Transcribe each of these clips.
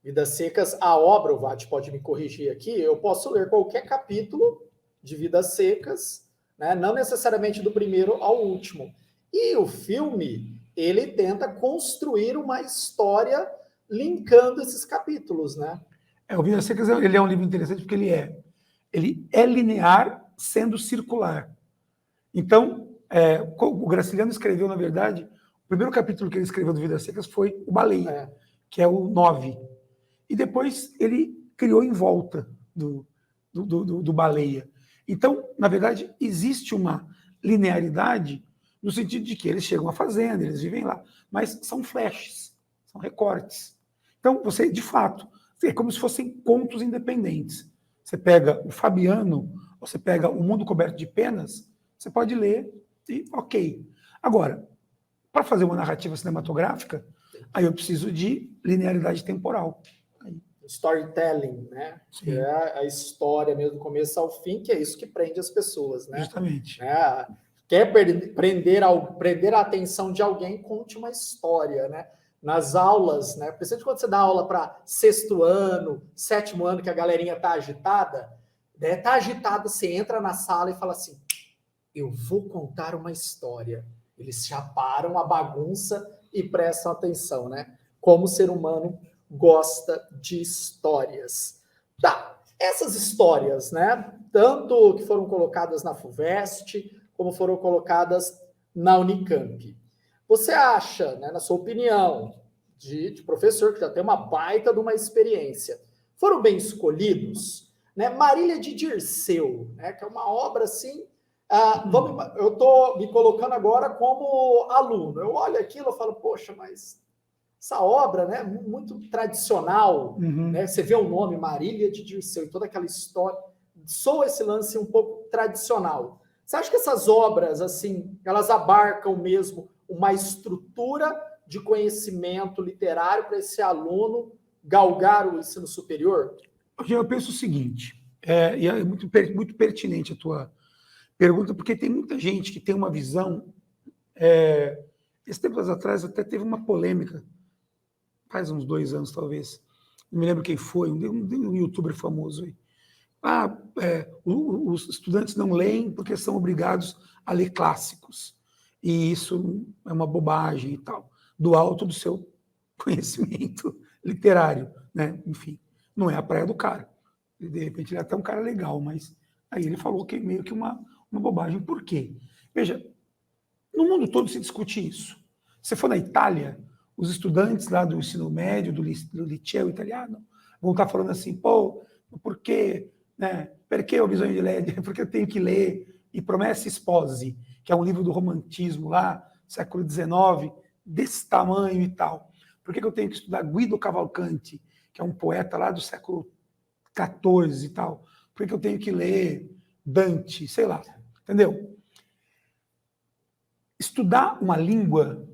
Vidas Secas, a obra, o Vati pode me corrigir aqui, eu posso ler qualquer capítulo de Vidas Secas, né? Não necessariamente do primeiro ao último. E o filme, ele tenta construir uma história linkando esses capítulos, né? O Vidas Secas ele é um livro interessante porque ele é linear, sendo circular. Então, o Graciliano escreveu, na verdade, o primeiro capítulo que ele escreveu do Vidas Secas foi o Baleia, que é o 9. E depois ele criou em volta do Baleia. Então, na verdade, existe uma linearidade no sentido de que eles chegam à fazenda, eles vivem lá, mas são flashes, são recortes. Então, você, de fato, é como se fossem contos independentes. Você pega o Fabiano, ou você pega O Mundo Coberto de Penas, você pode ler e ok. Agora, para fazer uma narrativa cinematográfica, aí eu preciso de linearidade temporal. Storytelling, né? Sim. Que é a história mesmo, do começo ao fim, que é isso que prende as pessoas, né? Justamente. Quer prender a atenção de alguém, conte uma história, né? Nas aulas, né? Principalmente quando você dá aula para sexto ano, sétimo ano, que a galerinha tá agitada, né? Tá agitada, você entra na sala e fala assim, eu vou contar uma história. Eles já param a bagunça e prestam atenção, né? Como o ser humano gosta de histórias. Tá, essas histórias, né? Tanto que foram colocadas na FUVEST, como foram colocadas na Unicamp. Você acha, né, na sua opinião, de professor que já tem uma baita de uma experiência, foram bem escolhidos? Né? Marília de Dirceu, né, que é uma obra assim. Eu estou me colocando agora como aluno. Eu olho aquilo e falo, poxa, mas essa obra, né, muito tradicional, né? Você vê o nome Marília de Dirceu e toda aquela história, soa esse lance um pouco tradicional. Você acha que essas obras, assim, elas abarcam mesmo uma estrutura de conhecimento literário para esse aluno galgar o ensino superior? Eu penso o seguinte, e é muito pertinente a tua pergunta, porque tem muita gente que tem uma visão. Esses tempos atrás até teve uma polêmica, faz uns 2 anos talvez, não me lembro quem foi, um youtuber famoso aí. Os estudantes não leem porque são obrigados a ler clássicos. E isso é uma bobagem e tal, do alto do seu conhecimento literário, né? Enfim, não é a praia do cara. De repente ele é até um cara legal, mas aí ele falou que é meio que uma bobagem. Por quê? Veja, no mundo todo se discute isso. Se for na Itália, os estudantes lá do ensino médio, do liceu italiano, vão estar falando assim, pô, por quê? Né? Perché ho bisogno di leggere? Porque eu tenho que ler. E Promessi Sposi, que é um livro do romantismo lá, século XIX, desse tamanho e tal. Por que eu tenho que estudar Guido Cavalcanti, que é um poeta lá do século XIV e tal? Por que eu tenho que ler Dante? Sei lá, entendeu? Estudar uma língua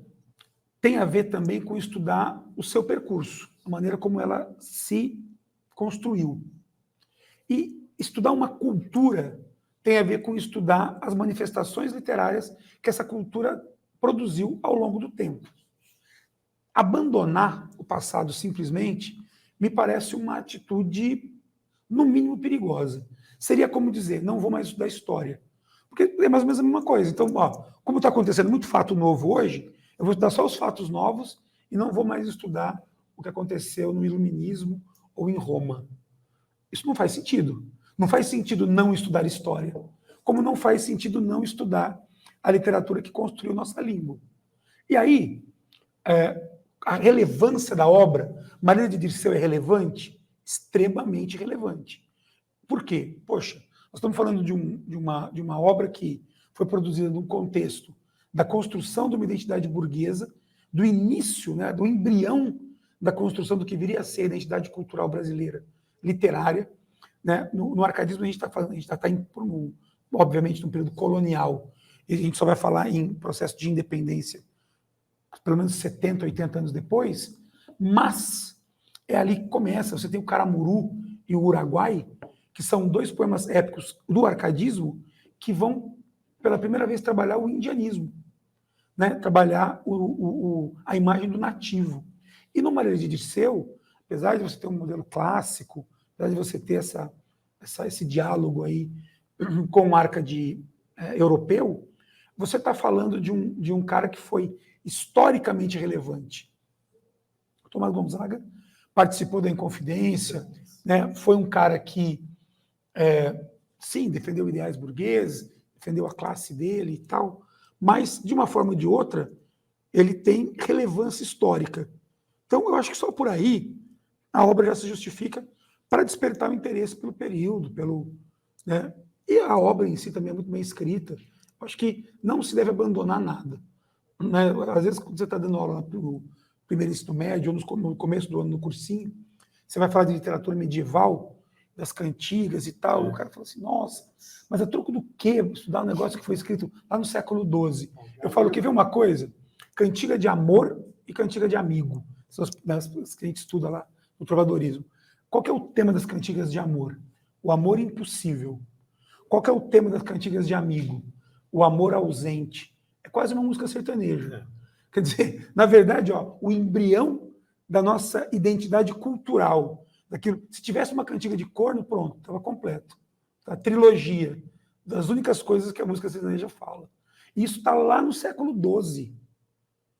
tem a ver também com estudar o seu percurso, a maneira como ela se construiu. E estudar uma cultura tem a ver com estudar as manifestações literárias que essa cultura produziu ao longo do tempo. Abandonar o passado simplesmente me parece uma atitude, no mínimo, perigosa. Seria como dizer, não vou mais estudar história. Porque é mais ou menos a mesma coisa. Então, como está acontecendo muito fato novo hoje, eu vou estudar só os fatos novos e não vou mais estudar o que aconteceu no Iluminismo ou em Roma. Isso não faz sentido. Não faz sentido não estudar história, como não faz sentido não estudar a literatura que construiu nossa língua. E aí, a relevância da obra, Marília de Dirceu é relevante? Extremamente relevante. Por quê? Poxa, nós estamos falando de uma obra que foi produzida num contexto da construção de uma identidade burguesa, do início, né, do embrião da construção do que viria a ser a identidade cultural brasileira, literária. Né? No arcadismo a gente está falando, a gente está obviamente num período colonial, e a gente só vai falar em processo de independência pelo menos 70, 80 anos depois, mas é ali que começa. Você tem o Caramuru e o Uruguai, que são 2 poemas épicos do arcadismo que vão, pela primeira vez, trabalhar o indianismo, né? Trabalhar a imagem do nativo. E no Marília de Dirceu, apesar de você ter um modelo clássico, apesar de você ter esse diálogo aí com marca europeu, você está falando de um cara que foi historicamente relevante. O Tomás Gonzaga participou da Inconfidência, né? Foi um cara que, sim, defendeu ideais burgueses, defendeu a classe dele e tal, mas, de uma forma ou de outra, ele tem relevância histórica. Então, eu acho que só por aí a obra já se justifica para despertar o interesse pelo período, né? E a obra em si também é muito bem escrita. Eu acho que não se deve abandonar nada, né? Às vezes, quando você está dando aula no primeiro ensino médio, ou no começo do ano, no cursinho, você vai falar de literatura medieval, das cantigas e tal, e o cara fala assim, nossa, mas a troco do quê? Estudar um negócio que foi escrito lá no século XII. Eu falo, quer ver uma coisa? Cantiga de amor e cantiga de amigo. São as que a gente estuda lá no trovadorismo. Qual que é o tema das cantigas de amor? O amor impossível. Qual que é o tema das cantigas de amigo? O amor ausente. É quase uma música sertaneja. Quer dizer, na verdade, o embrião da nossa identidade cultural, daquilo. Se tivesse uma cantiga de corno, pronto, estava completo. A trilogia das únicas coisas que a música sertaneja fala. E isso está lá no século XII.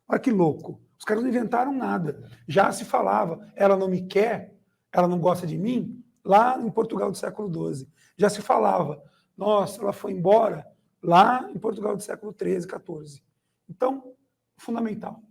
Olha que louco. Os caras não inventaram nada. Já se falava, ela não me quer, ela não gosta de mim, lá em Portugal do século XII. Já se falava, nossa, ela foi embora, lá em Portugal do século XIII, XIV. Então, fundamental.